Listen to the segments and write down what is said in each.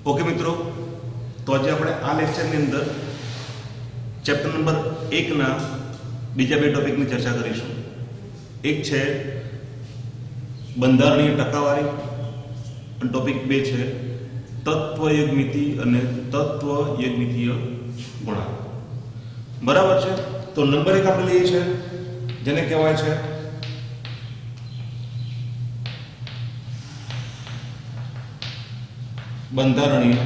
Okay मित्रों, तो आज આપણે આ લેક્ચરની અંદર ચેપ્ટર નંબર 1 ના બીજા બે ટોપિકની ચર્ચા કરીશું. એક છે બંધારણીય ટકાવારી અને ટોપિક 2 છે તત્વયજ્ઞિતિ અને તત્વયજ્ઞિતીય ગુણાંક. બરાબર છે? તો નંબર 1 આપણે લઈએ છીએ જેને કહેવાય છે બંધારણીય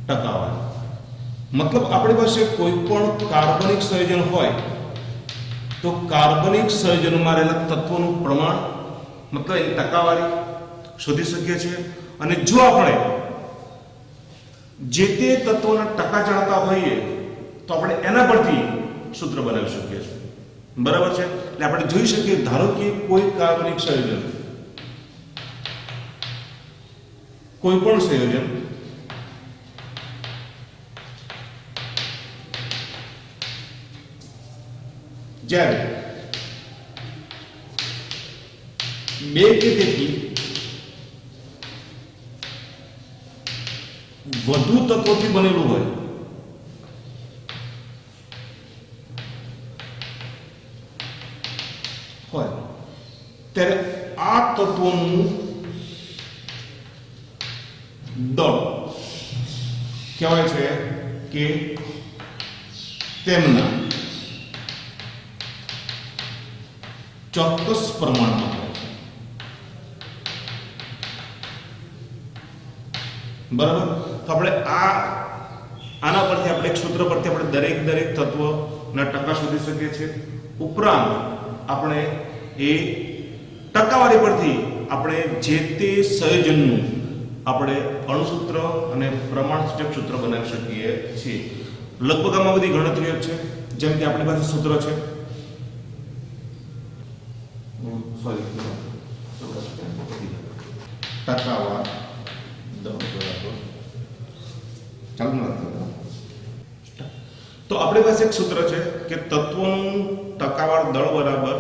ટકાવારી. મતલબ આપણી પાસે કોઈ પણ કાર્બનિક સંયોજન હોય તો કાર્બનિક સંયોજનમાં રહેલા તત્વોનું પ્રમાણ મતલબ એની ટકાવારી શોધી શકીએ છીએ. અને જો આપણે જે તે તત્વોના ટકા જાણતા હોઈએ તો આપણે એના પરથી સૂત્ર બનાવી શકીએ છીએ. બરાબર છે? એટલે આપણે જોઈ શકીએ, ધારો કે કોઈ કાર્બનિક સંયોજન, કોઈ પણ સંયોજન જ્યારે બે કે તેથી વધુ તત્વોથી બનેલું હોય ત્યારે આ તત્વોનું દળ કહેવાય છે કે તેમના ચોક્કસ પ્રમાણમાં હોય છે. બરાબર? તો આપણે આના પરથી આપણે એક સૂત્ર પરથી આપણે દરેક તત્વના ટકા શોધી શકીએ છીએ. ઉપરાંત આપણે એ ટકાવારી પરથી આપણે જે તે સંયોજનનું આપણે અણુસૂત્ર અને પ્રમાણસૂચક સૂત્ર બનાવી શકીએ છીએ. લગભગ આમાં બધી ગણતરીઓ છે. જેમ કે આપણી પાસે સૂત્ર છે ટકાવાર દળ બરાબર. તો આપણી પાસે એક સૂત્ર છે કે તત્વોનું ટકાવાર દળ બરાબર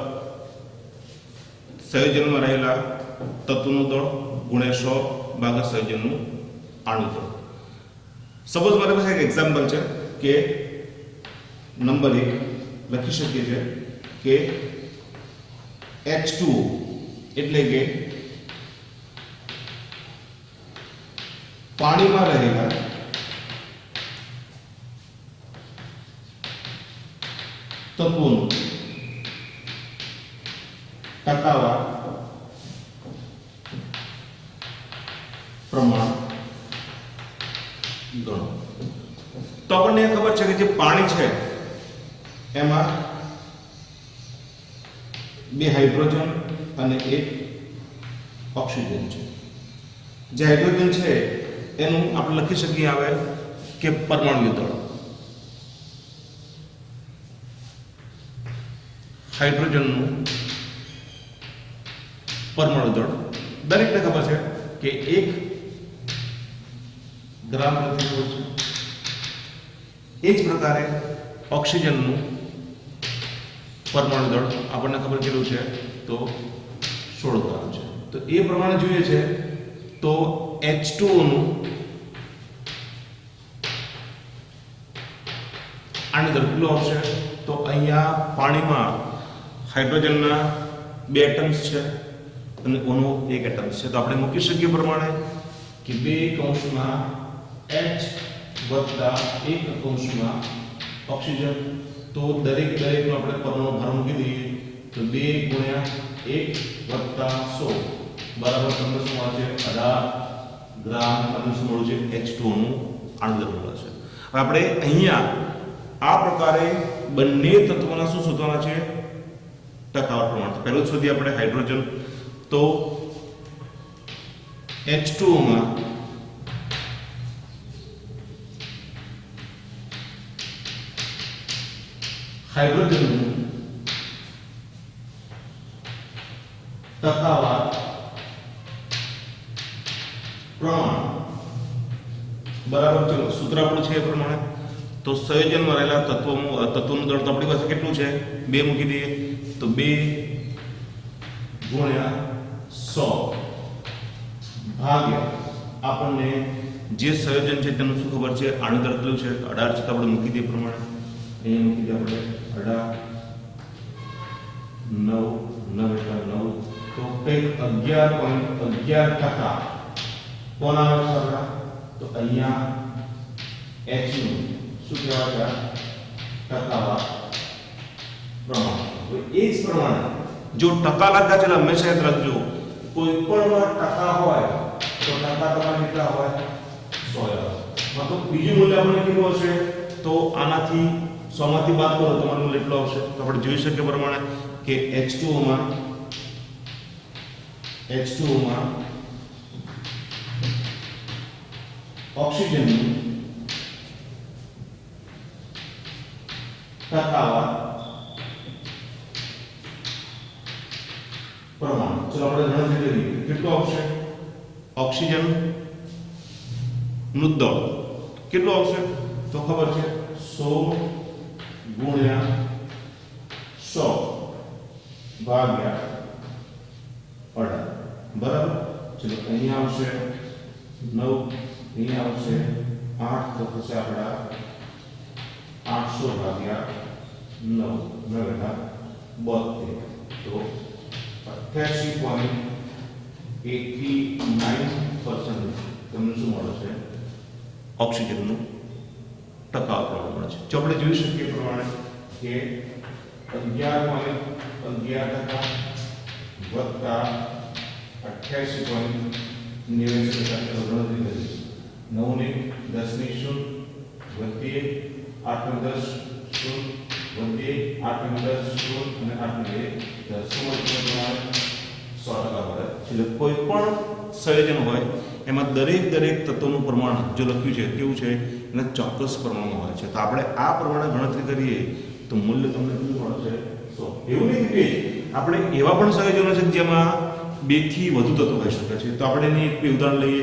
સંયોજનમાં રહેલા તત્વનું દળ ગુણ્યા 100 ભાગ્યા સંયોજનનું આણું દળ. સપોઝ મારી પાસે એક એક્ઝામ્પલ છે કે નંબર 1 લખી શકીએ છીએ કે H2O એટલે કે પાણીમાં રહેલા તત્વોનું ટકાવાર પ્રમાણ ગણો. તો આપણને ખબર છે કે જે પાણી છે એમાં 2 હાઇડ્રોજન અને 1 ઓક્સિજન છે. જે હાઇડ્રોજન છે એનું આપણે લખી શકીએ આવે કે પરમાણુ દળ. હાઇડ્રોજનનું પરમાણુ દળ દરેકને ખબર છે કે 1 ગ્રામ પ્રતિ મોલ છે. એ જ પ્રકારે ઓક્સિજનનું પરમાણુ દળ આપણને ખબર કેટલું છે તો 16 ગ્રામ છે. તો એ પ્રમાણે જોઈએ છે તો H2O નું આની દળ કેટલું આવશે તો અહીંયા પાણીમાં હાઇડ્રોજનના 2 એટમ્સ છે અને ઓનો 1 એટમ્સ છે. તો આપણે મૂકી શકીએ પ્રમાણે કે 2 કૌંસમાં H વત્તા 1 કૌંસમાં ઓક્સિજન. તો દરેકનો આપણે પરમાણુ ભાર મૂકી દઈએ તો 2 ગુણ્યા 1 વત્તા 100 બરાબર તમને શું મળશે 18 ગ્રામ. તમને શું મળશે H2O નું આણું દળ મળે છે. હવે આપણે અહીંયા આ પ્રકારે બંને તત્વોના શું શોધવાના છે ટકાવાર પ્રમાણ. પહેલું શોધીએ આપણે હાઇડ્રોજન. તો H2O માં હાઇડ્રોજનનું ટકાવાર પ્રમાણ બરાબર. ચલો સૂત્ર આપણું છે એ પ્રમાણે તો સંયોજનમાં રહેલા તત્વોનું દળ તો આપણી પાસે કેટલું છે 2 મૂકી દઈએ તો 2 ગુણ્યા 100 ભાગ્યા આપણને જે સંયોજન છે તેનું શું ખબર છે, આનું દર કેટલું છે 18 છે, તો આપણે મૂકી દઈએ પ્રમાણે અહીંયા મૂકી દઈએ આપણે 18 9 9 તો કંઈક 11.11% કોણ આવે છે? તો અહીંયા h નું શું કહેવાય છે? ટકાવાર પ્રમાણ. તો એ જ પ્રમાણે જો ટકા લખ્યા છે હંમેશા યાદ રાખજો, કોઈ પણ ટકા હોય તો ટકા તમારે કેટલા હોય? 100 આવે. મતલબ બીજું મૂલ્ય આપણે કેટલું હશે? તો આનાથી 100 માંથી બાદ કરો તમારું મૂલ્ય કેટલું આવશે? તો આપણે જોઈ શકીએ પ્રમાણે કે H2O માં ઓક્સિજનનું ટકાવાર પ્રમાણ, ચલો આપણે ગણતરી કરીએ કેટલું આવશે? ઓક્સિજન નું દળ કેટલું આવશે? તો ખબર છે 100 ગુણ્યા 100 ભાગ્યા 18 બરાબર. ચલો અહીંયા આવશે 9, અહીંયા આવશે 8, તો થશે આપણા 800 ભાગ્યા 9 9 72 તો 88.89% તમને શું મળે છે? ઓક્સિજનનું ટકાવાર પ્રમાણ મળે છે. જો આપણે જોઈ શકીએ પ્રમાણે કે 11.11% વત્તા 88.89% 9 ને 10 ની 0 વધીએ 8 ને 10 0 વધીએ 8 ને 10 0 અને 8 ને 10 100% મળે. એટલે કોઈ પણ સંયોજન હોય એમાં દરેક તત્વોનું પ્રમાણ જો લખ્યું છે કેવું છે, એના ચોક્કસ પ્રમાણમાં હોય છે. તો આપણે આ પ્રમાણે ગણતરી કરીએ તો મૂલ્ય તમને કેટલું મળે છે? 100. એવું નહીં કે આપણે એવા પણ સંયોજનો છે જેમાં 2 થી વધુ તત્વો હોઈ શકે છે. તો આપણે એની એક ઉદાહરણ લઈએ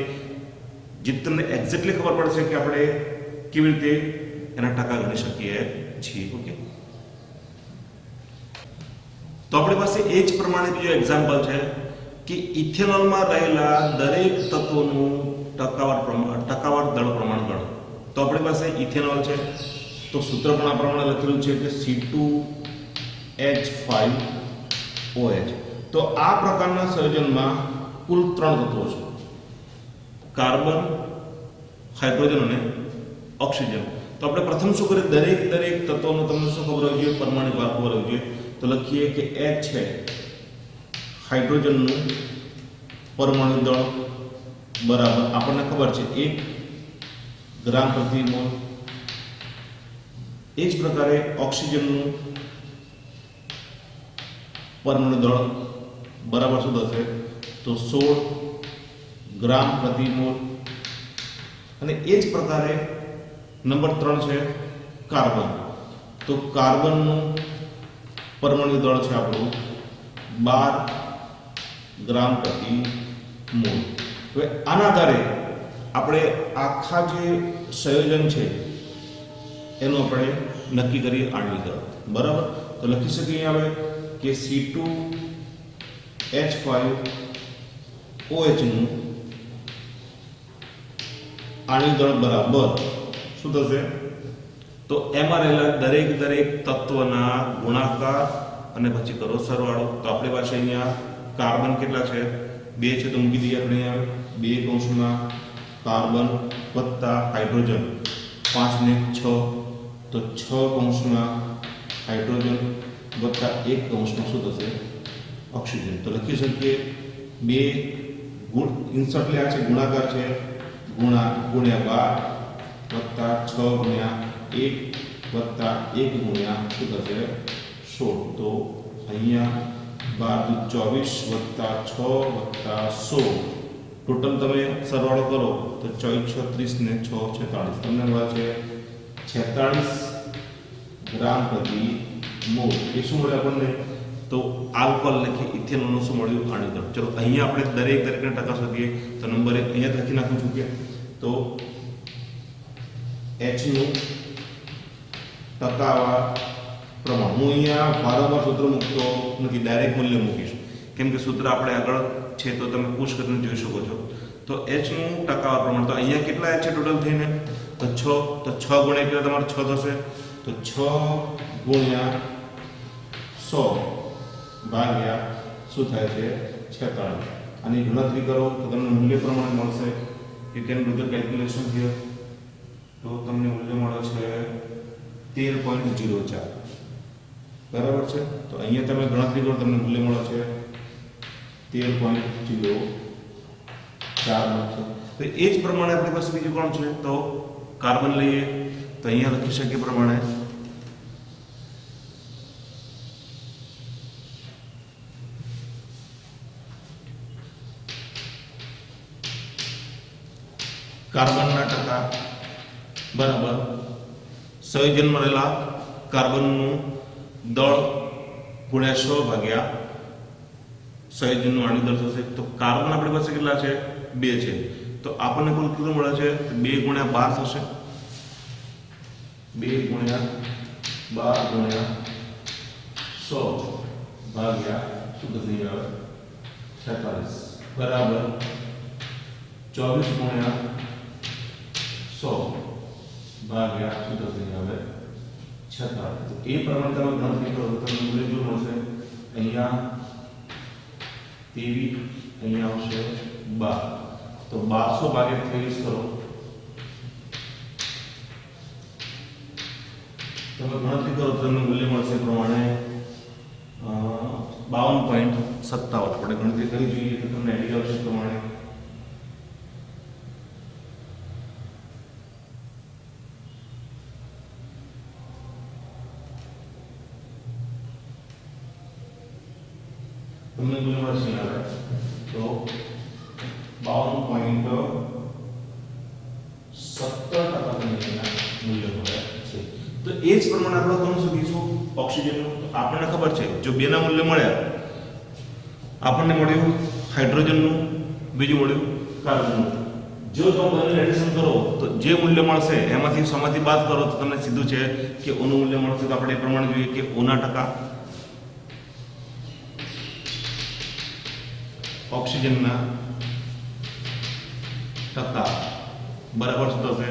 જે તમને એક્ઝેક્ટલી ખબર પડશે કે આપણે કેવી રીતે એના ટકા ગણી શકીએ છીએ. ઓકે, તો આપણી પાસે એ જ પ્રમાણે બીજો એક્ઝામ્પલ છે કે ઇથેનોલમાં રહેલા દરેક તત્વોનું ટકાવાર દળ પ્રમાણ ગણો. તો આપણી પાસે ઇથેનોલ છે, તો સૂત્ર પણ આ પ્રમાણે લખેલું છે કે C2H5OH. તો આ પ્રકારના સંયોજનમાં કુલ 3 તત્વો છે, કાર્બન, હાઇડ્રોજન અને ઓક્સિજન. તો આપણે પ્રથમ શું કરીએ, દરેક તત્વોનું તમને શું ખબર હોવી જોઈએ? પરમાણુ ભાર ખબર હોવી જોઈએ. તો લખીએ કે H છે હાઇડ્રોજનનું પરમાણુ દળ બરાબર આપણને ખબર છે 1 ગ્રામ પ્રતિ મોલ. એ જ પ્રકારે ઓક્સિજનનું પરમાણુ દળ બરાબર શું થશે? તો 16 ગ્રામ પ્રતિ મોલ. અને એ જ પ્રકારે નંબર 3 છે કાર્બન. તો કાર્બનનું પરમાણુ દળ છે આપણું 12 ગ્રામ પ્રતિ મોલ. હવે આના આધારે આપણે આખા જે સંયોજન છે એનું આપણે નક્કી કરીએ આણ્વિક દળ બરાબર. તો લખી શકીએ હવે કે C2H5OH નું આણ્વિક દળ બરાબર શું થશે? તો એમાં રહેલા દરેક તત્વના ગુણાકાર અને પછી કરો સરવાળો. તો આપણી પાસે અહીંયા કાર્બન કેટલા છે? 2 છે, તો મૂકી દઈએ આપણે અહીંયા 2 કૌંસમાં કાર્બન વત્તા હાઇડ્રોજન 5 ને 6, તો 6 કૌંસમાં હાઇડ્રોજન વત્તા 1 કૌંસમાં શું થશે? ઓક્સિજન. તો લખી શકીએ 2 ઇન્સર્ટ લે છે ગુણાકાર છે ગુણ્યા 12 વત્તા 6 ગુણ્યા 1 વત્તા 1 ગુણ્યા શું થશે? 16. તો અહીંયા 12 24 વત્તા 6 વત્તા 16 ટોટલ તમે સરવાળો કરો તો 24 36 ને 6 46 તમને મળે છે 46 ગ્રામ પ્રતિ મોલ. એ શું મળે આપણને? તો આલ્કોહોલ લખી ઇથેનોલનું શું મળ્યું? આણ્વિક દળ. ચલો અહીંયા આપણે દરેકના ટકા શોધીએ. તો નંબર 1 અહીંયા લખી નાખું છું કે તો H નું ટકાવાર પ્રમાણ હું અહીંયા વારંવાર સૂત્ર મૂકતો નથી, ડાયરેક્ટ મૂલ્ય મૂકીશ કેમ કે સૂત્ર આપણે આગળ છે તો તમે પુશ કરીને જોઈ શકો છો. તો h નું ટકાવાર પ્રમાણ તો અહીંયા કેટલા h છે ટોટલ થઈને તો 6 તો 6 ગુણ્યા કેટલા તમારે 6 થશે તો 6 ગુણ્યા 100 ભાગ્યા શું થાય છે 46 આની ગણતરી કરો તો તમને મૂલ્ય પ્રમાણે મળશે you can do the calculation here તો તમને મૂલ્ય મળે છે 13.04 બરાબર છે તો અહીંયા તમે ગણતરી કરો તમને મૂલ્ય મળે છે 13.04 મળશે તો એ જ પ્રમાણે આપણી પાસે બીજું કોણ છે તો કાર્બન લઈએ તો અહીંયા લખી શકીએ પ્રમાણે કાર્બનના ટકા બરાબર સંયોજનમાં રહેલા કાર્બનનું દળ ગુણ્યા 100 ભાગ્યા સંયોજનનું આણ્વિક દળ થશે તો કાર્બન આપણી પાસે કેટલા છે 2 છે તો આપણને કુલ કેટલું મળે છે 2 ગુણ્યા 12 થશે 2 ગુણ્યા 12 ગુણ્યા 100 ભાગ્યા શું થશે આવે 46 બરાબર 24 ગુણ્યા 100 ભાગ્યા શું થશે આવે 46 તો એ પ્રમાણે તમે ગણતરી કરો તો તમને મૂલ્ય કેટલું મળશે અહીંયા 23 અહીંયા આવશે 12 તો 1200 ભાગ્યા 23 કરો તમે ગણતરી કરો તો તમને મૂલ્ય મળશે પ્રમાણે 52.57 આપણે ગણતરી કરી જોઈએ તો તમને આઈડિયા આવશે પ્રમાણે તમને મૂલ્ય મળશે આવે તો 52.17% મૂલ્ય મળે છે તો એ જ પ્રમાણે આપણે કોણ શોધીશું ઓક્સિજનનું તો આપણને ખબર છે જો બેના મૂલ્ય મળ્યા આપણને મળ્યું હાઇડ્રોજનનું બીજું મળ્યું કાર્બનનું જો તમે બંને એડિશન કરો તો જે મૂલ્ય મળશે એમાંથી સમાથી બાદ કરો તો તમને સીધું છે કે ઓનું મૂલ્ય મળશે તો આપણે એ પ્રમાણે જોઈએ કે ઓના ટકા ઓક્સિજનના ટકા બરાબર શું થશે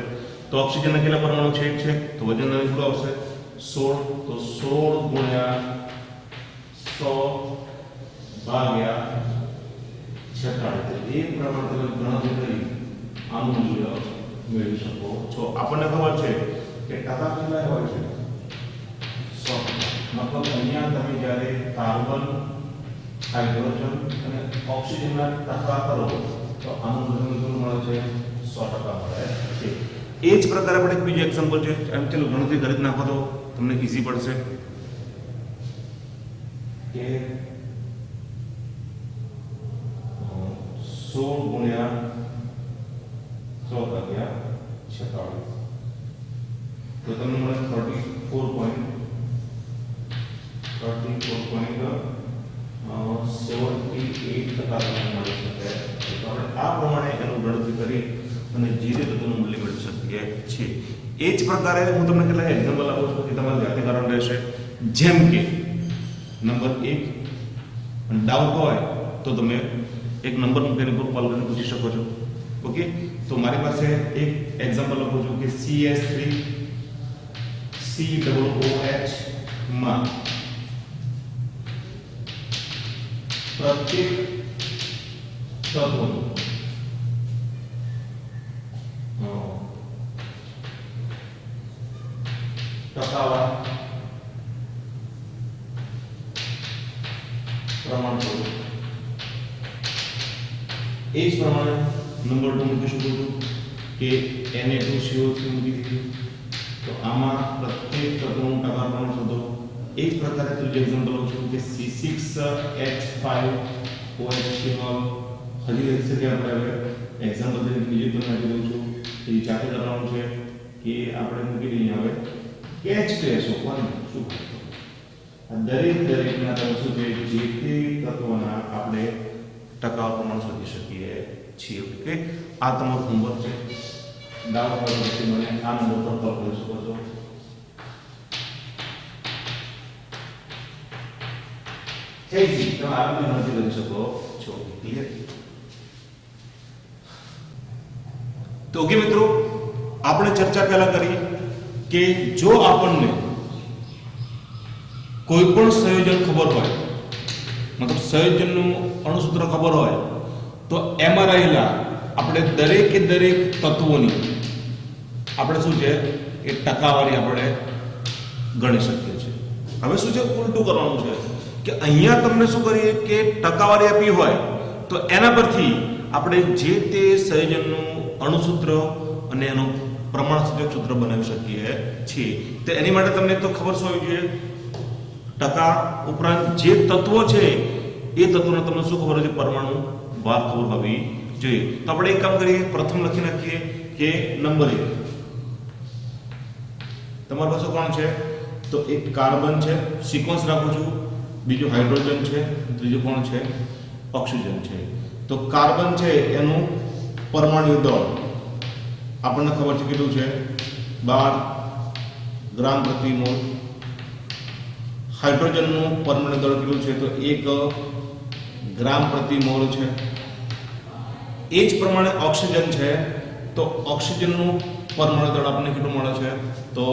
તો ઓક્સિજનના કેટલા પરમાણુ છે છે તો વજન કેટલું આવશે 16 તો 16 ગુણ્યા 100 ભાગ્યા 46 એ પ્રમાણે તમે ગણતરી કરી આનું મૂલ્ય મેળવી શકો છો આપણને ખબર છે કે ટકા કેટલા હોય છે 100 મતલબ અહીંયા તમે જ્યારે કાર્બન હાઇડ્રોજન અને ઓક્સિજનના ટકા કરો તો આનું વજન કેટલું મળે છે 100% મળે છે એ જ પ્રકારે આપણે એક બીજું એક્ઝામ્પલ છે એમ ચલો ગણતરી કરી નાખો તો તમને ઈઝી પડશે કે 16 ગુણ્યા 100 ભાગ્યા 46 તો તમને મળે 34.78% મળી શકે તો આપણે આ પ્રમાણે એનું ગણતરી કરી અને જે તત્વનું મૂલ્ય મેળવી શકીએ છીએ એ જ પ્રકારે હું તમને કેટલાક એક્ઝામ્પલ આપું છું કે તમારે જાતે કારણ રહેશે જેમ કે નંબર 1 ડાઉટ હોય તો તમે એક નંબર મૂકીને પર કોલ કરીને પૂછી શકો છો ઓકે તો મારી પાસે એક એક્ઝામ્પલ લખું છું કે CS3 COOH માં પ્રત્યેક તત્વનું ટકાવાર પ્રમાણ શોધો એ જ પ્રમાણે નંબર 2 મૂકી શકું છું કે Na2CO3 મૂકી દીધું તો આમાં પ્રત્યેક તત્વનું ટકાવાર પ્રમાણ શોધો એ જ પ્રકારે ત્રીજું એક્ઝામ્પલ લઉં છું કે C6H5OH હજી લખી શકીએ આપણે હવે એક્ઝામ્પલ તરીકે બીજું તમને આપી દઉં છું એ જાતે કરવાનું છે કે આપણે મૂકી દઈએ હવે H2SO શું દરેકના તમે શું છે જે તે તત્વના આપણે ટકાવાર પ્રમાણ શોધી શકીએ છીએ ઓકે આ તમારું હોમવર્ક છે ડાઉટ હોય તો મને આ નંબર પર કોલ કરી શકો છો જયજી તમે આરામથી ગણતરી કરી શકો છો ક્લિયર તો ઓકે મિત્રો, આપણે ચર્ચા પહેલા કરી કે જો આપણને કોઈ પણ સંયોજન ખબર હોય, મતલબ સંયોજનનું અણુસૂત્ર ખબર હોય, તો એમાં રહેલા આપણે દરેકે દરેક તત્વોની આપણે શું છે એ ટકાવારી આપણે ગણી શકીએ છીએ. હવે શું છે, ઉલટું કરવાનું છે કે અહીંયા તમને શું કરીએ કે ટકાવારી આપી હોય તો એના પરથી આપણે જે તે સંયોજનનું અણુસૂત્ર અને એનું પ્રમાણસૂચક સૂત્ર બનાવી શકીએ છીએ. તો એની માટે તમને તો ખબર શું હોવી જોઈએ, ટકા ઉપરાંત જે તત્વો છે એ તત્વોને તમને શું ખબર છે, પરમાણુ વાર ખબર હોવી જોઈએ. તો આપણે એક કામ કરીએ, પ્રથમ લખી નાખીએ કે નંબર 1 તમારી પાસે કોણ છે, તો એક કાર્બન છે, સિક્વન્સ રાખું છું, બીજું હાઇડ્રોજન છે, ત્રીજું કોણ છે, ઓક્સિજન છે. તો કાર્બન છે એનું પરમાણુ દળ આપણને ખબર છે કેટલું છે, 12 ગ્રામ પ્રતિ મોલ. હાઇડ્રોજનનું પરમાણુ દળ કેટલું છે, તો 1 ગ્રામ પ્રતિ મોલ છે. એ જ પ્રમાણે ઓક્સિજન છે, તો ઓક્સિજનનું પરમાણુ દળ આપણને કેટલું મળે છે, તો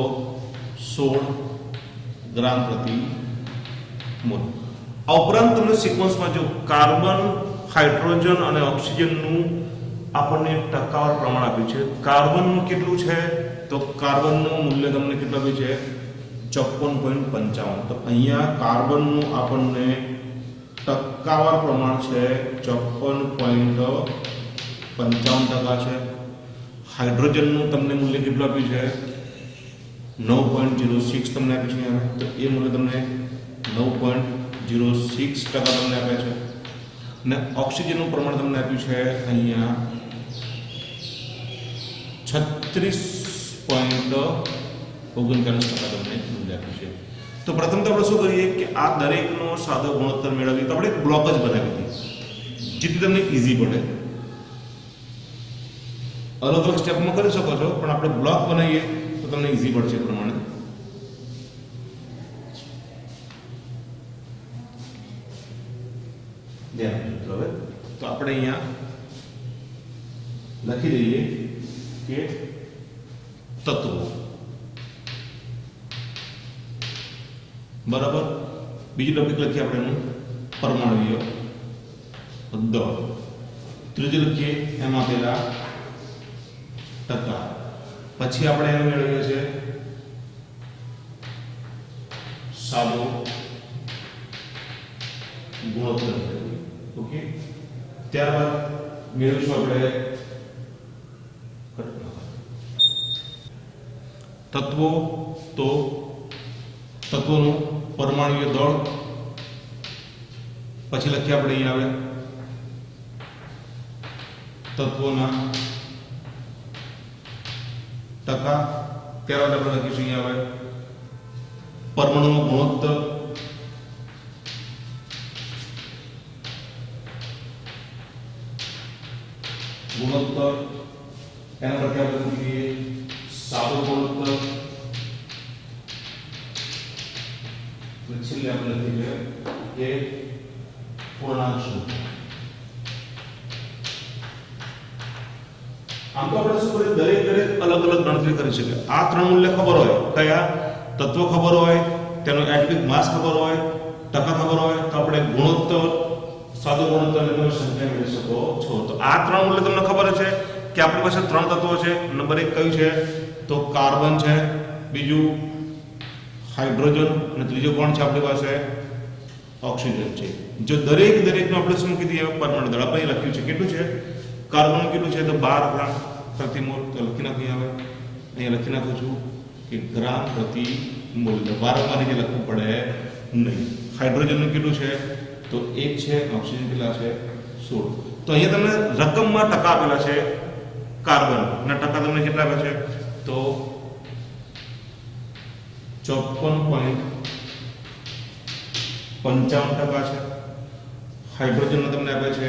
16 ગ્રામ પ્રતિ મોલ. આ ઉપરાંત તમને સિક્વન્સમાં જો કાર્બન, હાઇડ્રોજન અને ઓક્સિજનનું આપણને ટકાવાર પ્રમાણ આપ્યું છે. કાર્બનનું કેટલું છે, તો કાર્બનનું મૂલ્ય તમને કેટલું આપ્યું છે, 54.55. તો અહીંયા કાર્બનનું આપણને ટકાવાર પ્રમાણ છે 54.55% છે. હાઇડ્રોજનનું તમને મૂલ્ય કેટલું આપ્યું છે, 9.06 તમને આપ્યું છે. તો એ મૂલ્ય તમને 9.06% તમને આપે છે. અને ઓક્સિજનનું પ્રમાણ તમને આપ્યું છે અહીંયા 36.39% તમને મૂલ્ય આપ્યું છે. તો પ્રથમ તો આપણે શું કરીએ કે આ દરેકનો સાદો ગુણોત્તર મેળવીએ તો આપણે એક બ્લોક જ બનાવી દઈએ જેથી તમને ઈઝી પડે. અલગ અલગ સ્ટેપમાં કરી શકો છો, પણ આપણે બ્લોક બનાવીએ તો તમને ઈઝી પડશે. એ પ્રમાણે હવે તો આપણે અહીંયા લખી દઈએ કે તત્વો, બરાબર. બીજું ટોપિક લખીએ આપણે એનું પરમાણુય દળ. ત્રીજું લખીએ એમાં પેલા ટકા. પછી આપણે એને મેળવીએ છીએ સાદો ગુણોત્તર. ઓકે, ત્યારબાદ મેળવીશું આપણે તત્વો. તો તત્વોનું પરમાણુય દળ. પછી લખીએ આપણે અહીંયા આવે તત્વોના ટકા. ત્યારબાદ આપણે લખીશું અહીંયા આવે પરમાણુનો ગુણોત્તર. એના પરથી આપણે લખીએ સાદો ગુણોત્તર. છેલ્લે આપણે લખીએ કે પૂર્ણાંક સૂત્ર. આમ તો આપણે શું કરીએ, દરેક અલગ અલગ ગણતરી કરી શકીએ. આ ત્રણ મૂલ્ય ખબર હોય, કયા તત્વો ખબર હોય, તેનો એટમિક માસ ખબર હોય, ટકા ખબર હોય, તો આપણે ગુણોત્તર, સાદો ગુણોત્તર અને તમે સંખ્યા મેળવી શકો છો. તો આ ત્રણ મૂલ્ય તમને ખબર છે કે આપણી પાસે ત્રણ તત્વો છે. નંબર 1 કયું છે, તો કાર્બન છે, બીજું હાઇડ્રોજન અને ત્રીજો કોણ છે આપણી પાસે, ઓક્સિજન છે. જો દરેકનું આપણે શું કીધી પરમાણુ દળ આપણે લખ્યું છે કેટલું છે, કાર્બન કેટલું છે, તો 12 ગ્રામ પ્રતિ મોલ. તો લખી નાખીએ. હવે અહીંયા લખી નાખું છું કે ગ્રામ પ્રતિ મોલ. વારંવાર જે લખવું પડે નહીં. હાઇડ્રોજનનું કેટલું છે, તો 1 છે, ઓક્સિજન કેટલા છે, 16. તો અહીંયા તમને રકમમાં ટકા આપેલા છે. કાર્બન ના ટકા તમને કેટલા આપે છે, તો 54.55% છે. હાઇડ્રોજન તમને આપે છે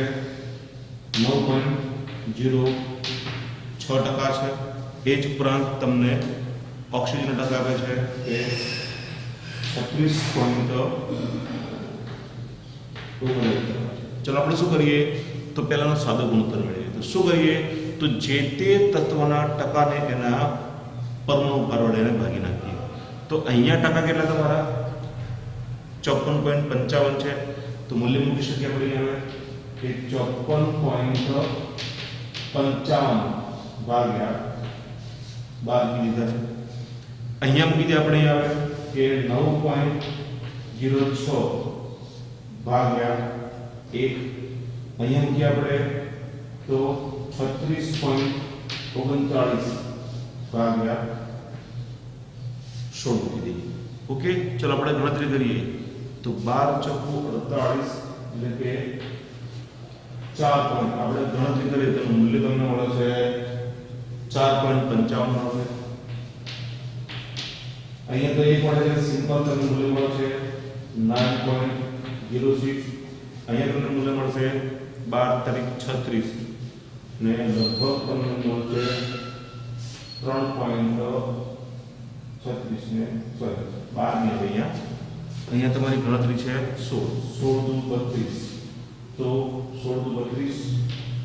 9.06% છે. એ જ ઉપરાંત તમને ઓક્સિજન ટકા આપે છે કે 36.29%. ચલો આપણે શું કરીએ, તો પહેલાનો સાદો ગુણોત્તર મેળવીએ. તો શું કરીએ તો જે તે તત્વના ટકાને એના પરમાણુ ભાર વડે એને ભાગી નાખીએ. તો અહીંયા ટકા કેટલા તમારા 54.55 છે. તો મૂલ્ય મૂકી શકીએ આપણે હવે કે 54.55 ભાગ્યા 12 લીધા છે. અહીંયા મૂકી દે આપણે આવે કે 9.06 ભાગ્યા 1. અહીંયા મૂકીએ આપણે તો 36.39 ભાગ્યા 16 મૂકી દઈએ. ઓકે, ચલો આપણે ગણતરી કરીએ તો 12 ચોકુ 48 એટલે કે 4 પોઈન્ટ. આપણે ગણતરી કરીએ તો મૂલ્ય તમને મળે છે 4.55 મળે. અહીંયા તો એક મળે છે સિમ્પલ, તમને મૂલ્ય મળે છે 9.06. અહીંયા તમને મૂલ્ય મળશે 12 તારીખ 36 ને લગભગ તમને મળશે 3.36 ને 12 ની અહીંયા તમારી ગણતરી છે 16 દુ 32. તો 16 દુ 32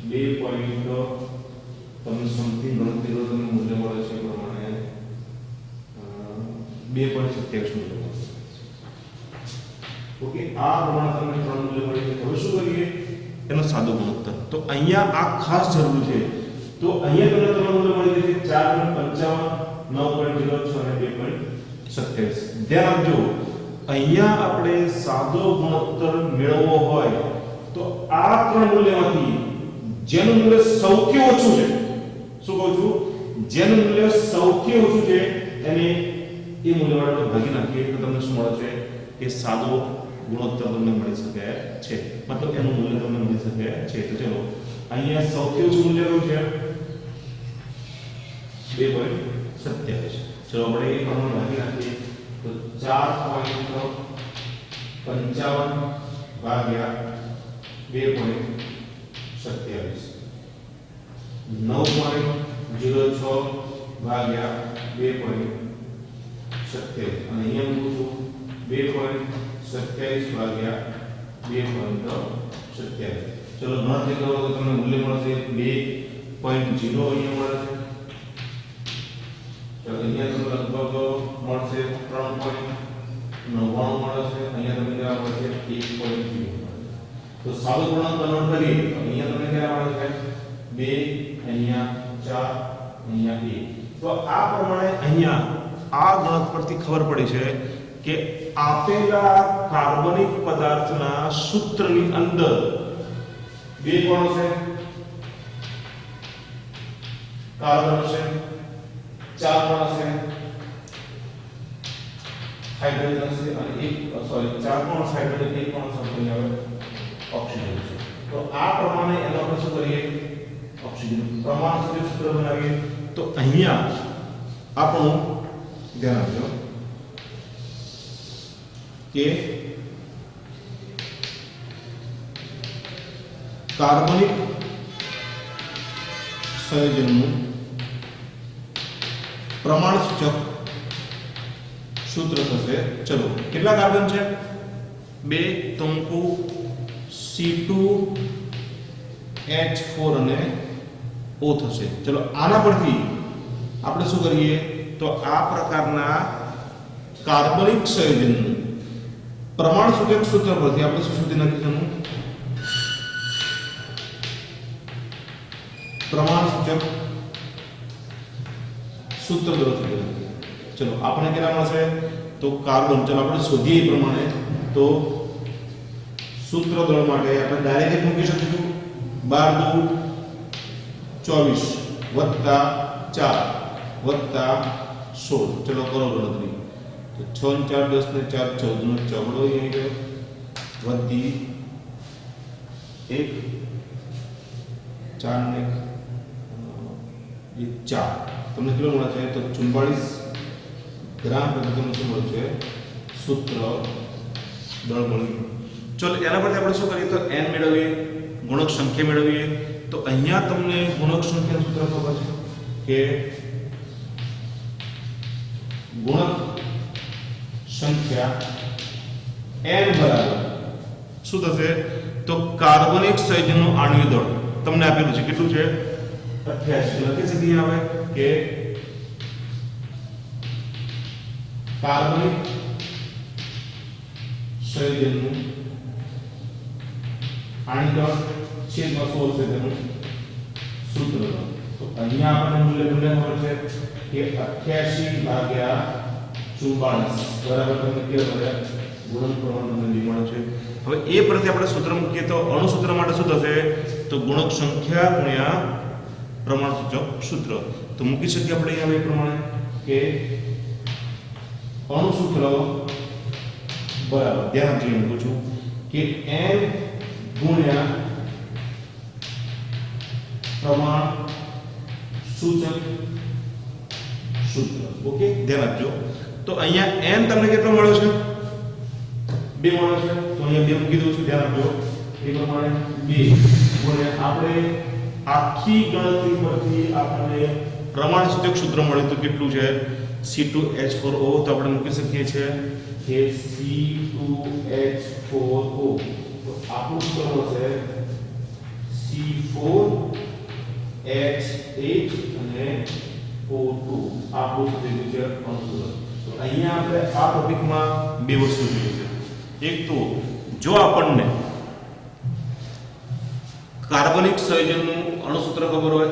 2 પોઈન્ટ તમને સમથિંગ ગણતરી કરો તમને મૂલ્ય મળે છે પ્રમાણે 2.27 મૂલ્ય મળશે. ઓકે, આ પ્રમાણે તમને 3 મૂલ્ય મળે છે. હવે શું કરીએ? એનો સાદો ગુણોત્તર. તો અહીંયા આ ખાસ જરૂર છે. તો અહીંયા તમને 3 મૂલ્ય મળી જશે 4.55 9.06 અને 2.27. ધ્યાન આપજો, અહીંયા આપણે સાદો ગુણોત્તર મેળવવો હોય તો આ 3 મૂલ્યમાંથી જેનું મૂલ્ય સૌથી ઓછું છે, શું કહું છું, જેનું મૂલ્ય સૌથી ઓછું છે એને એ મૂલ્ય વડે ભાગી નાખીએ તો તમને શું મળે છે કે સાદો ગુણોત્તર તમને મળી શકે છે. મતલબ એનું મૂલ્ય તમને મળી શકે છે. તો ચલો અહીંયા સૌથી ઓછું મૂલ્ય કયું છે? 2.27. ચલો આપણે એ પ્રમાણે ભાગી નાખીએ તો 4.55 ભાગ્યા 2.27 9.06 ભાગ્યા 2.27 અને અહીંયા મૂકું છું 2.27 ભાગ્યા 2.27. ચલો ગણતરી કરો તો તમને મૂલ્ય મળશે 2.0 અહીંયા મળે છે. તો અહીંયા તમને લગભગ મળશે 3.99 મળે છે. અહીંયા તમને કેટલા મળશે 1.0. તો સાદો પૂર્ણાંક કન્વર્ટ કરીએ તો અહીંયા તમને કેટલા મળે છે 2, અહીંયા 4, અહીંયા 1. તો આ પ્રમાણે અહીંયા આ ગણત પરથી ખબર પડી છે કે આપેલા કાર્બનિક પદાર્થના સૂત્રની અંદર 2 કોણ છે? કાર્બન છે, 4 કોણ છે? હાઇડ્રોજન છે અને 4 કોણ હાઇડ્રોજન, 1 કોણ સમથિંગ આવે ઓક્સિજન છે. તો આ પ્રમાણે એનો આપણે શું કરીએ? ઓક્સિજન પ્રમાણ સૂત્ર બનાવીએ. તો અહીંયા આપણું ધ્યાન આપજો કે કાર્બનિક સંયોજનનું પ્રમાણ સૂચક સૂત્ર થશે. ચલો કેટલા કાર્બન છે? 2 તંકુ C2H4 અને O થશે. ચલો આના પરથી આપણે શું કરીએ તો આ પ્રકારના કાર્બનિક સંયોજનનું પ્રમાણ સૂચક સૂત્ર પરથી આપણે શું શોધી નાખીશું? પ્રમાણ સૂચક સૂત્ર શોધી. ચલો આપણે કેટલા મળશે તો કાર્બન, ચલો આપણે શોધીએ એ પ્રમાણે તો સૂત્ર દળ માટે આપણે ડાયરેક્ટ મૂકી શકીશું 12 દુ 24 + 4 + 16. ચલો કરો ગણતરી. તો 6 4 10 ને 4 14 નો ચોગડો અહીં ગયો વધી 1 4 ને 4 તમને કેટલો મળે છે તો 44 ગ્રામ પ્રતિ તમને શું મળે છે સૂત્ર દળ મળ્યું. ચલો એના પરથી આપણે શું કરીએ તો n મેળવીએ, ગુણક સંખ્યા મેળવીએ. તો અહીંયા તમને ગુણક સંખ્યાનું સૂત્ર ખબર છે કે ગુણક સંખ્યા n બરાબર શું થશે તો કાર્બનિક સંયોજનનું આણ્વિક દળ તમને આપેલું છે કેટલું છે 88 લખી શકીએ આવે કે કાર્બનિક સંયોજનનું આણ્વિક છેદમાં 16 છે તેનું સૂત્ર. તો અહીંયા આપણને મૂલ્ય મળે છે કે 88 ભાગ્યા 44 બરાબર તમને કેવું મળે ગુણન પ્રમાણ તમને મળે છે. હવે એ પરથી આપણે સૂત્ર મૂકીએ તો અણુ સૂત્ર માટે શું થશે તો ગુણક સંખ્યા ગુણ્યા પ્રમાણ સૂચક સૂત્ર. તો મૂકી શકીએ આપણે અહીંયા એ પ્રમાણે કે અણુ સૂત્ર બરાબર ધ્યાન આપજો મૂકું છું કે n ગુણ્યા પ્રમાણ સૂચક સૂત્ર. ઓકે ધ્યાન આપજો. તો અહીંયા n તમને કેટલો મળ્યો છે 2 મળ્યો છે. તો અહીંયા 2 મૂકી દઉં છું. ધ્યાન આપજો એ પ્રમાણે 2 ગુણ્યા આપણે આખી ગણતરી પરથી આપણને પ્રમાણ સૂચક સૂત્ર મળ્યું તો કેટલું છે C2H4O. તો આપણે મૂકી શકીએ છીએ કે C2H4O તો આપણું સૂત્ર છે C4H8 અને O2 આપણું સૂત્ર છે અણુસૂત્ર. તો અહીંયા આપણે આ ટોપિકમાં બે વસ્તુ જોઈએ છે. એક તો જો આપણને કાર્બનિક સંયોજનનું અણુસૂત્ર ખબર હોય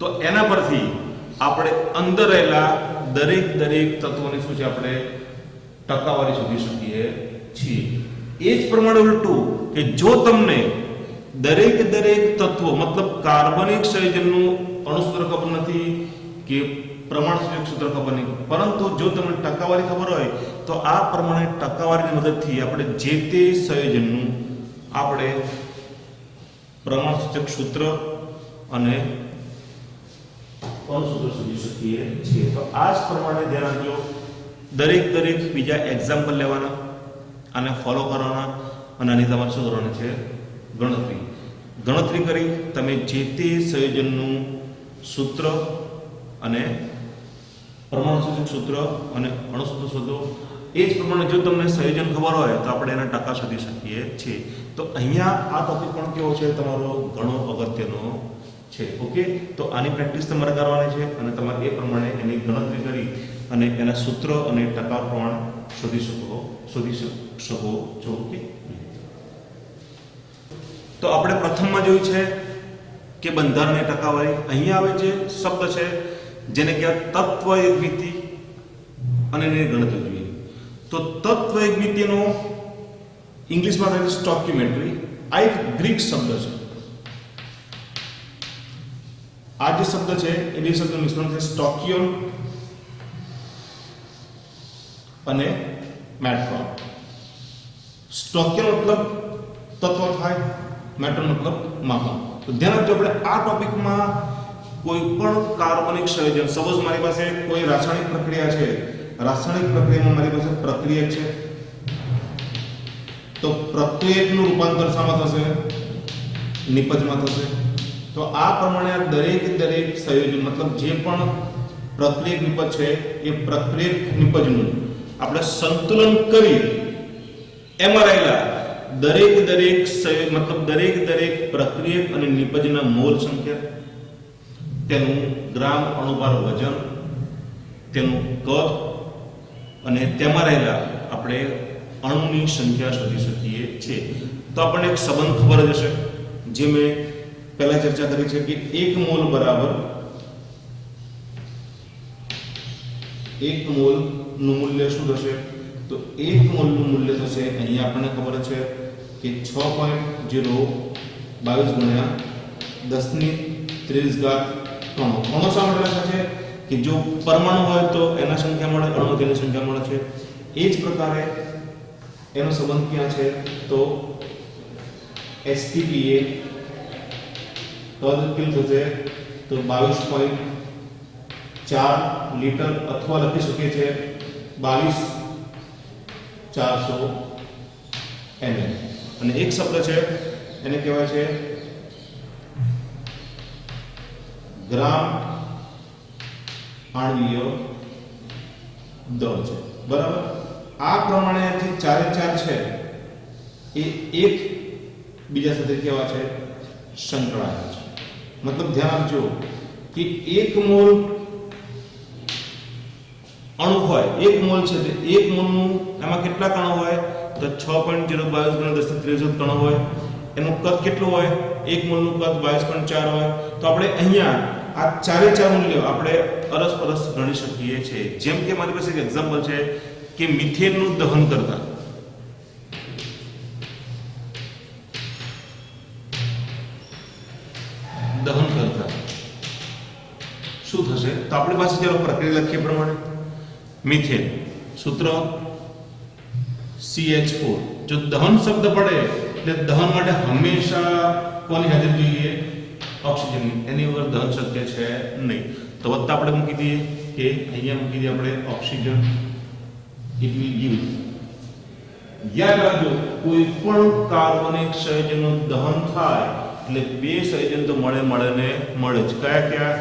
તો એના પરથી આપણે અંદર રહેલા દરેક તત્વોની શું છે આપણે ટકાવારી શોધી શકીએ છીએ. એ જ પ્રમાણે ઉલટું કે જો તમને દરેક તત્વો મતલબ કાર્બનિક સંયોજનનું અણુસૂત્ર ખબર નથી કે પ્રમાણ સૂચક સૂત્ર ખબર નહીં, પરંતુ જો તમને ટકાવારી ખબર હોય તો આ પ્રમાણે ટકાવારીની મદદથી આપણે જે તે સંયોજનનું આપણે પ્રમાણ સૂચક સૂત્ર અને અણુસૂત્ર શોધી શકીએ છીએ. તો આ જ પ્રમાણે ધ્યાન રાખજો. દરેક બીજા એક્ઝામ્પલ લેવાના અને ફોલો કરવાના અને આની તમારે શું કરવાનું છે ગણતરી કરી તમે જે તે સંયોજનનું સૂત્ર અને પ્રમાણ સૂચક સૂત્ર અને અણુસૂત્ર શોધો. એ જ પ્રમાણે જો તમને સંયોજન ખબર હોય તો આપણે એના ટકા શોધી શકીએ છીએ. તો અહીંયા આ ટોપિક પણ કેવો છે તમારો ઘણો અગત્યનો છે. ઓકે તો આની પ્રેક્ટિસ તમારે કરવાની છે અને તમારે એ પ્રમાણે એની ગણતરી કરી અને એના સૂત્ર અને ટકા પ્રમાણ શોધી શકો છો. ઓકે તો આપણે પ્રથમમાં જોયું છે કે બંધારણીય ટકાવારી. અહીંયા આવે જે શબ્દ છે જેને કહેવાય તત્વ એકમિતિ અને એની ગણતરી જોઈએ. તો તત્વ એકમિતિનો ઇંગ્લિશમાં થાય છે સ્ટોક્યુમેન્ટ્રી. આ એક ગ્રીક શબ્દ છે. આ જે શબ્દ છે એ બે શબ્દનું મિશ્રણ છે સ્ટોકિયોન અને મેટ્રોન. સ્ટોકિયોન મતલબ તત્વ થાય, મેટ્રોન મતલબ માપન. તો ધ્યાન રાખજો આપણે આ ટોપિકમાં કોઈ પણ કાર્બનિક સંયોજન સપોઝ મારી પાસે કોઈ રાસાયણિક પ્રક્રિયા છે, રાસાયણિક પ્રક્રિયામાં મારી પાસે પ્રક્રિયક છે તો પ્રક્રિયકનું રૂપાંતર શામાં થશે નિપજમાં થશે. તો આ પ્રમાણે દરેક સંયોજન મતલબ જે પણ પ્રક્રિયક નિપજ છે એ પ્રક્રિયક નિપજનું આપણે સંતુલન કરી એમાં રહેલા દરેક મતલબ દરેક પ્રક્રિયક અને નિપજના મોલ સંખ્યા, તેનું ગ્રામ અણુભાર વજન, તેનું કદ અને તેમાં રહેલા આપણે અણુની સંખ્યા શોધી શકીએ છીએ. તો આપણને એક સંબંધ ખબર જ હશે જે મેં પહેલા ચર્ચા કરી છે કે 1 મોલ બરાબર 1 મોલ નું મૂલ્ય શું થશે તો 1 મોલ નું મૂલ્ય થશે અહીંયા આપણને ખબર છે કે 6.022 ગુણ્યા 10⁻³ અણુ શા માટે લખે છે કે જો પરમાણુ હોય તો એના સંખ્યા મળે, અણુ તેની સંખ્યા મળે છે. એ જ પ્રકારે એનો સંબંધ ક્યાં છે તો STPA કદ કેટલું થશે તો 22.4 લીટર અથવા લખી શકીએ છીએ 22,400 ml. અને એક શબ્દ છે એને કહેવાય છે ગ્રામ આણ્વીય દળ છે. બરાબર. આ પ્રમાણે જે 4 છે એ એક બીજા સાથે કેવા છે સંકળાયેલા છે. मतलब ध्यान आपजो कि 1 मोल अणु होय 1 मोल छे तो 1 मोल नु एमां કેટલા કણો હોય તો 6.022 × 10⁻³ કણો હોય એનું કદ કેટલું હોય 1 મોલ નું કદ 22.4 હોય તો આપણે અહીંયા આ ચારે ચાર મૂલ્યો આપણે અરસપરસ ગણી શકીએ છીએ જેમ કે મારી પાસે એક એક્ઝામ્પલ છે કે મિથેન નું દહન કરતા શું થશે તો આપણી પાસે ચાલો પ્રક્રિયા લખીએ પ્રમાણે મિથેન સૂત્ર CH4 જો દહન શબ્દ પડે એટલે દહન માટે હંમેશા કોની હાજરી જોઈએ ઓક્સિજન એની વગર દહન શક્ય છે નહીં તો વત્તા આપણે મૂકી દઈએ કે અહીંયા મૂકી દઈએ આપણે ઓક્સિજન ઇટ વિલ ગીવ યાદ રાખજો કોઈ પણ કાર્બનિક સંયોજનનું દહન થાય એટલે બે સંયોજન તો મળે જ કયા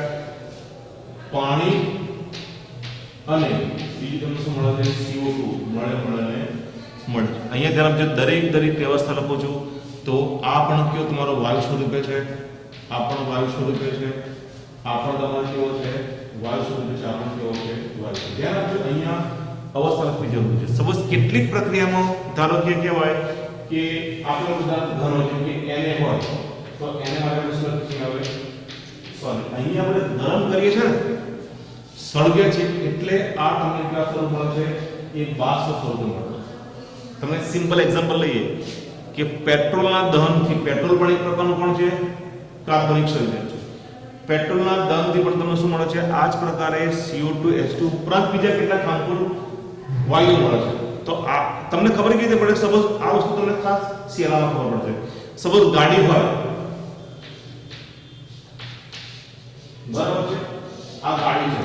પાણી અને બીજું તમને શું મળે છે CO2 મળે અહીંયા ધ્યાન આપજો દરેક વ્યવસ્થા લખું છું તો આ પણ કયો તમારો વાયુ સ્વરૂપે છે આ પણ વાયુ સ્વરૂપે છે આ પણ તમારો કેવો છે વાયુ સ્વરૂપે છે આ પણ કેવો છે વાયુ ધ્યાન આપજો અહીંયા અવસ્થા લખવી જરૂરી છે સપોઝ કેટલીક પ્રક્રિયામાં ધારો કે કહેવાય કે આપણે ઉદાહરણ ઘણો છે કે Na હોય તો Na માટે શું લખી આવે સોરી અહીંયા આપણે ગરમ કરીએ છીએ ને સળગે છે એટલે આ તમને કેટલા સ્વરૂપ મળે છે એ બાષ્પ સ્વરૂપ મળે તમને સિમ્પલ એક્ઝામ્પલ લઈએ કે પેટ્રોલના દહનથી પેટ્રોલ પણ એક પ્રકારનું પણ છે કાર્બનિક સંયોજન છે પેટ્રોલના દહનથી પણ તમને શું મળે છે આ જ પ્રકારે CO2 H2 ઉપરાંત બીજા કેટલાક હાર્મફુલ વાયુ મળે છે તો આ તમને ખબર કેવી રીતે પડે સપોઝ આ વસ્તુ તમને ખાસ શિયાળામાં ખબર પડશે સપોઝ ગાડી હોય બરાબર છે આ ગાડી છે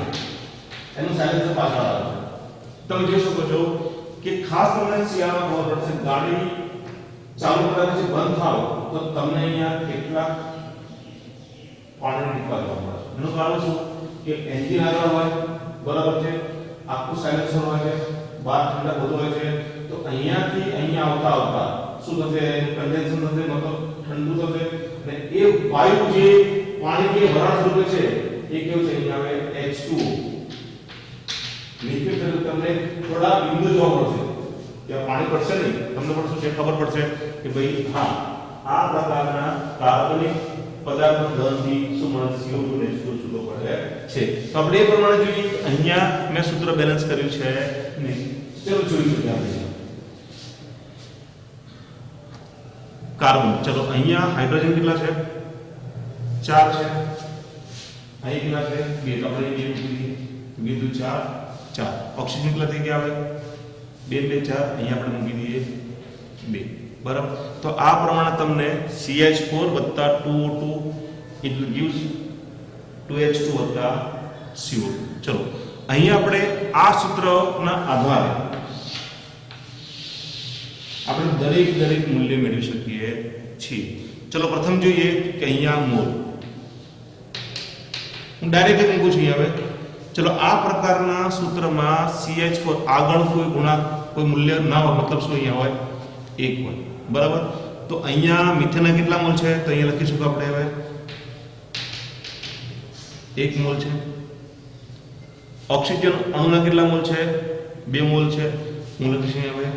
એનું સાયલેન્સર પાછળ આવે છે તમે જોઈ શકો છો કે ખાસ તમને શિયાળામાં ખબર પડશે ગાડી ચાલુ કર્યા પછી બંધ થાવ તો તમને અહીંયા કેટલા પાણી નીકળવા મળે એનું કારણ શું કે એન્જિન આગળ હોય બરાબર છે આખું સાયલેન્સર હોય છે બહાર ઠંડા બધું હોય છે તો અહીંયાથી અહીંયા આવતા શું થશે કન્ડેન્સેશન થશે મતલબ ઠંડુ થશે અને એ વાયુ જે પાણી જે વરાળ સ્વરૂપે છે એ કેવું છે અહીંયા આવે H2 નીચે તમને થોડા બિંદુ જોવા મળશે કે પાણી પડશે નહીં તમને પણ શું છે ખબર પડશે કે ભાઈ હા આ પ્રકારના કાર્બનિક પદાર્થનો દહનથી શું મળે CO2 ને H2 છૂટો પડે છે તો આપણે એ પ્રમાણે જોઈએ અહીંયા મેં સૂત્ર બેલેન્સ કર્યું છે નહીં ચલો જોઈશું આપણે કાર્બન ચલો અહીંયા હાઇડ્રોજન કેટલા છે 4 છે અહીં કેટલા છે 2 તો આપણે બે મૂકી દઈએ 2 4 ઓક્સિજન કેટલા થઈ ગયા આવે 2 2 4 અહીંયા આપણે મૂકી દઈએ 2 બરાબર તો આ પ્રમાણે તમને CH4 + 2O2 it will gives 2H2 + CO2 ચલો અહીંયા આપણે આ સૂત્રના આધારે આપણે દરેક મૂલ્ય મેળવી શકીએ છીએ ચલો પ્રથમ જોઈએ કે અહીંયા મોલ હું ડાયરેક્ટ મૂકું છું હવે ચલો આ પ્રકારના સૂત્રમાં CH4 આગળ કોઈ ગુણાંક કોઈ મૂલ્ય ના હોય મતલબ શું અહીંયા હોય 1 હોય બરાબર તો અહીંયા મિથેનના કેટલા મોલ છે તો અહીંયા લખી શકું આપણે હવે 1 મોલ છે ઓક્સિજન અણુના કેટલા મોલ છે 2 મોલ છે હું લખીશ હવે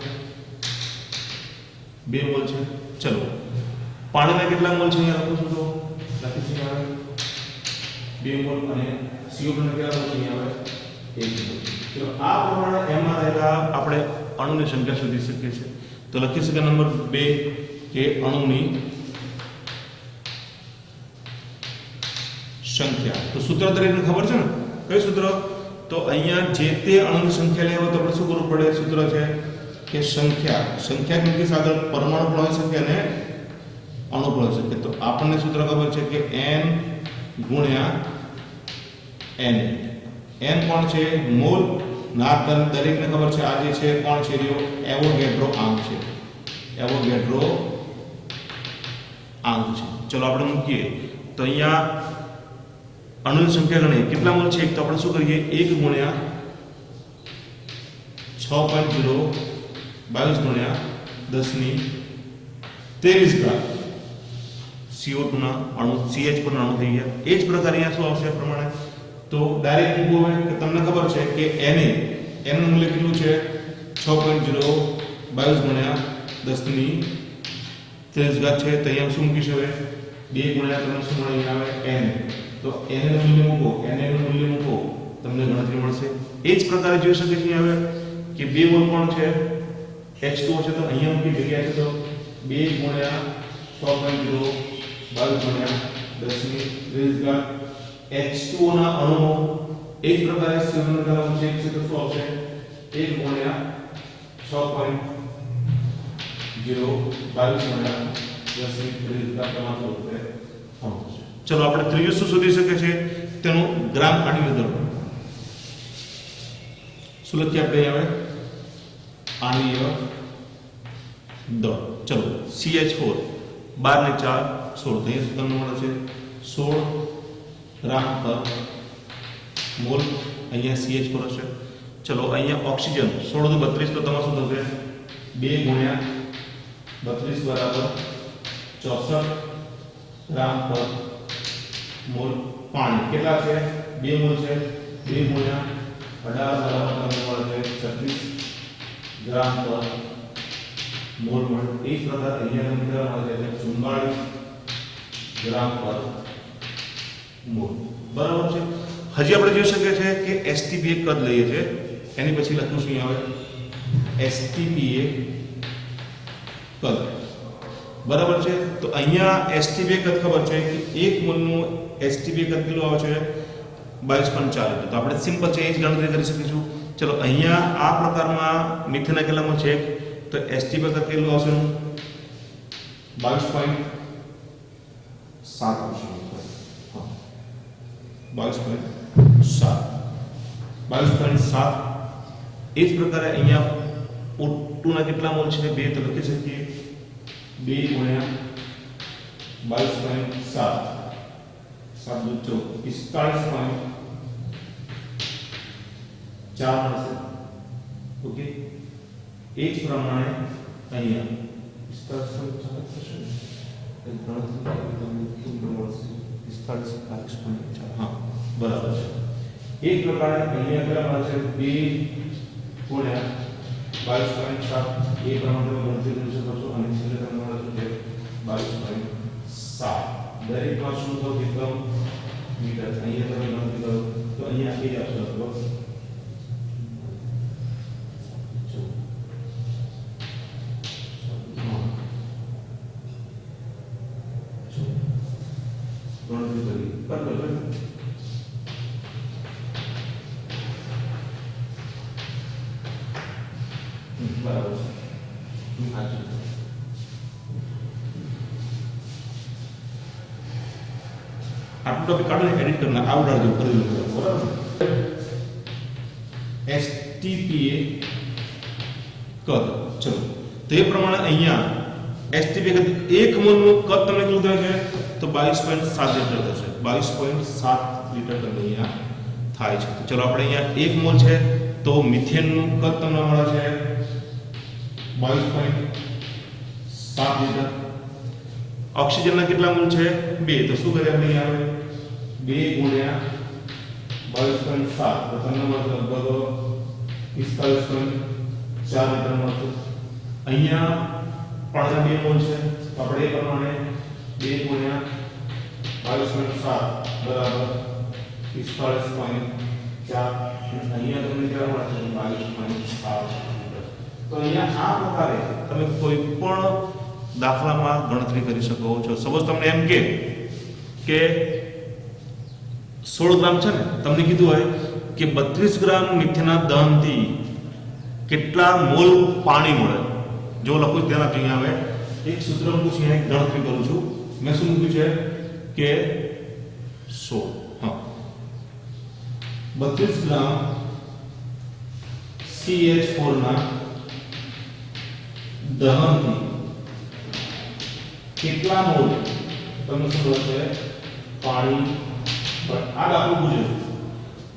2 મોલ છે ચલો પાણીના કેટલા મોલ છે અહીંયા લખું છું તો લખીશ હવે 2 મોલ અને CO2 ના કેટલા મોલ છે અહીંયા હવે 1 મોલ ચલો આ પ્રમાણે એમાં રહેલા આપણે અણુની સંખ્યા શોધી શકીએ છીએ તો લખી શકીએ નંબર 2 કે અણુની સંખ્યા તો સૂત્ર દરેકને ખબર છે ને કયું સૂત્ર તો અહીંયા જે તે અણુની સંખ્યા લેવો તો આપણે શું કરવું પડે સૂત્ર છે કે સંખ્યા કેમથી આગળ પરમાણુ પણ હોઈ શકે અને અણુ પણ હોઈ શકે તો આપણને સૂત્ર ખબર છે કે n ગુણ્યા n n કોણ છે મોલ ના દરેકને ખબર છે આ જે છે કોણ છે રહ્યો એવોગેડ્રો આંક છે એવોગેડ્રો આંક છે ચલો આપણે મૂકીએ તો અહીંયા અણુની સંખ્યા ગણીએ કેટલા મોલ છે તો આપણે શું કરીએ 1 ગુણ્યા 6.0 22 ગુણ્યા 10 ની 23 ઘાત CO2 ના અણુ CH પર અણુ થઈ ગયા. એ જ પ્રકારે અહીંયા શું આવશે પ્રમાણે તો ડાયરેક્ટ મૂકવું હોય કે તમને ખબર છે કે Na નું મૂલ્ય કેટલું છે 6.022 ગુણ્યા 10 ની 23 ઘાત છે. તો અહીંયા શું મૂકીશ હવે 2 ગુણ્યા તમને શું મળે આવે n. તો n નું મૂલ્ય મૂકો, n નું મૂલ્ય મૂકો, તમને ગણતરી મળશે. એ જ પ્રકારે જોઈ શકે છે હવે કે 2 મોલ કોણ છે H2O છે. તો અહીંયા મૂકી જગ્યા છે તો 2 ગુણ્યા 6.022 ગુણ્યા 10 ની 23 ઘાત H2O ના અણુઓ એ જ પ્રકારે CO2 ના અણુ છે તો શું આવશે 1 ગુણ્યા 6.022 ગુણ્યા 10 ની 23 ઘાત તમારો છે. ચલો આપણે ત્રીજું શું શોધી શકે છે તેનું ગ્રામ આણ્વીય દળ. શું લખીએ આપણે હવે આણ્વીય દળ. ચલો CH4 12 ને 4 16 તો અહીંયા તમને મળે છે 16 ગ્રામ પર મોલ. અહીંયા CH4 હશે. ચલો અહીંયા ઓક્સિજન 16 તો 32 તો તમારે શું થશે 2 ગુણ્યા 32 બરાબર 64 ગ્રામ પર મોલ પાણી. કેટલા છે 2 મોલ છે 2 ગુણ્યા 18 બરાબર તમને મળે છે 36 ગ્રામ પર મોલ મળે. એ જ પ્રકાર અહીંયા તમને કેટલા મળે છે 44 ગ્રામ પર મોલ. બરાબર છે. હજી આપણે જોઈ શકીએ છીએ કે STPA કદ લઈએ છે એની પછી લખ્યું શું આવે STPA કદ. બરાબર છે. તો અહીંયા STPA કદ ખબર છે કે 1 મોલનું STPA કદ કેટલું આવે છે 22.4. તો આપણે સિમ્પલ છે એ જ ગણતરી કરી શકીશું. ચલો અહીંયા આ પ્રકારમાં મિથેનના કેટલામાં છે તો STPA કદ કેટલું આવશે 22.7 આવશે. 22.7 એ જ પ્રકારે અહીંયા O2 ના કેટલા મોલ છે 2 તો લખી શકીએ 2 ગુણ્યા 22.7 7 45.4 મળશે. ઓકે. એ જ પ્રમાણે અહીંયા 45.4 થશે. હા બરાબર છે. એક પ્રકારે અહીંયા કેટલા મળે છે 2 ગુણ્યા 22.7 એ પ્રમાણે ગણતરી કરી શકો છો. અને છેલ્લે તમને મળે છે 22.7. દરેકમાં શું તો એકમ મીટર. અહીંયા તમે ગણતરી કરો તો અહીંયા એ જ આવશે લગભગ ગણતરી કરી બરાબર. બરાબર છે. આટલું ટોપિક કાઢો એડિટ કરીને આવડાડજો કરી લો. બરાબર. STPA કદ. ચલો તો એ પ્રમાણે અહીંયા STPA કદ 1 મોલનું કદ તમને કેટલું થાય છે તો 22.7 લીટર થશે. 22.7 લીટર કદ અહીંયા થાય છે. ચલો આપણે અહીંયા 1 મોલ છે તો મિથેનનું કદ તમને મળે છે 22.7 લીટર. ઓક્સિજનના કેટલા મોલ છે 2 તો શું કરે આપણે અહીંયા આવે 2 ગુણ્યા 22.7 તો તમને મળશે લગભગ 45.4 લીટર મળશે. અહીંયા પાણીના 2 મોલ છે તો આપણે એ પ્રમાણે 2 ગુણ્યા 22.7 બરાબર 45.4. અહીંયા તમને કેટલા મળે છે 22.7 લીટર. તો અહીંયા આ પ્રકારે તમે કોઈ પણ દાખલામાં ગણતરી કરી શકો છો. સપોઝ તમને એમ કે 16 ગ્રામ છે ને તમને કીધું હોય કે 32 ગ્રામ મિથેનના દહનથી કેટલા મોલ પાણી મળે. જો લખું ધ્યાન આપજો. અહીંયા હવે એક સૂત્ર મૂકું છું, એક ગણતરી કરું છું. મેં શું મૂક્યું છે કે 16 હા 32 ગ્રામ CH4 ના દહનથી કેટલા મોલ તમને શું મળશે પાણી. આ દાખલો પૂછ્યો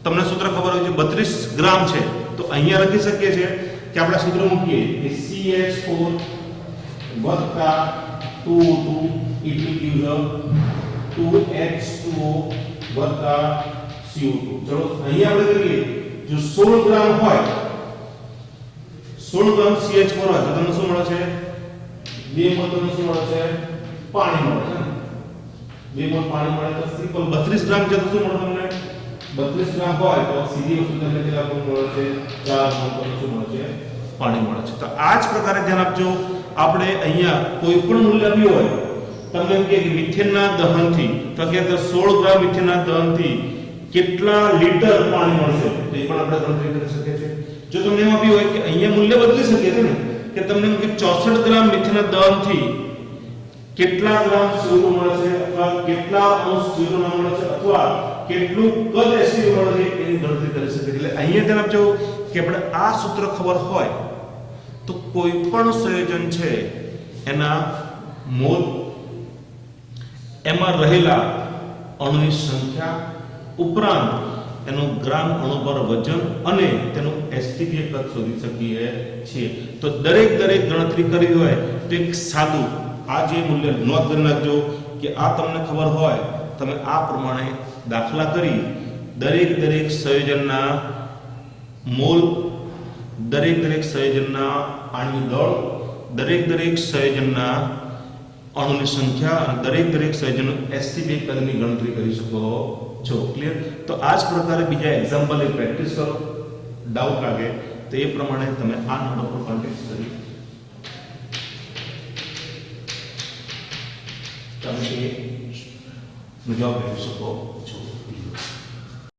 તમને સૂત્ર ખબર હોય છે 32 ગ્રામ છે તો અહીંયા લખી શકીએ છીએ કે આપણે સૂત્ર મૂકીએ કે CH4 વત્તા 2 2 it will give the 2H2O વત્તા CO2. ચલો અહીંયા આપણે કરીએ જો 16 ગ્રામ હોય 16 ગ્રામ CH4 હોય તો તમને શું મળે છે 2 મોલ તમને શું મળે છે પાણી મળે છે ને 2 મોલ પાણી મળે તો સિમ્પલ 32 ગ્રામ છે તો શું મળે તમને 32 ગ્રામ હોય તો સીધી વસ્તુ તમને કેટલા મોલ મળે છે 4 મોલ તમને શું મળે છે પાણી મળે છે. તો આ જ પ્રકારે ધ્યાન આપજો આપણે અહીંયા કોઈ પણ મૂલ્ય આપ્યું હોય તમને એમ કે મિથેનના દહનથી તો કે 16 ગ્રામ મિથેનના દહનથી કેટલા લીટર પાણી મળશે તો એ પણ આપણે ગણતરી કરી શકીએ છીએ. જો તમને એમ આપ્યું હોય કે અહીંયા મૂલ્ય બદલી શકીએ છે ને કે તમને એમ કે 64 ગ્રામ મિથેનના દહનથી કેટલા ગ્રામ CO2 મળે છે અથવા કેટલા અંશ CO2 મળે છે અથવા કેટલું કદ H2O મળે છે એની ગણતરી કરી શકીએ. એટલે અહીંયા ધ્યાન આપજો કે આપણે આ સૂત્ર ખબર હોય તો કોઈ પણ સંયોજન છે એના મોલ એમાં રહેલા અણુની સંખ્યા ઉપરાંત એનું ગ્રામ અણુ પર વજન અને તેનું H2O કદ શોધી શકીએ છીએ. તો દરેક ગણતરી કરવી હોય તો એક સાદું આ જે મૂલ્ય નોંધ કરી નાખજો કે આ તમને ખબર હોય તમે આ પ્રમાણે દાખલા કરી દરેક સંયોજનના મોલ દરેક સંયોજનના આણ્વિક દળ દરેક સંયોજનના અણુની સંખ્યા અને દરેક સંયોજનનું H2O કદની ગણતરી કરી શકો છો. ક્લિયર? તો આ જ પ્રકારે બીજા એક્ઝામ્પલની પ્રેક્ટિસ કરો. ડાઉટ લાગે તો એ પ્રમાણે તમે આ નંબર પર કોન્ટેક્ટ કરી તમે એ જવાબ મેળવી શકો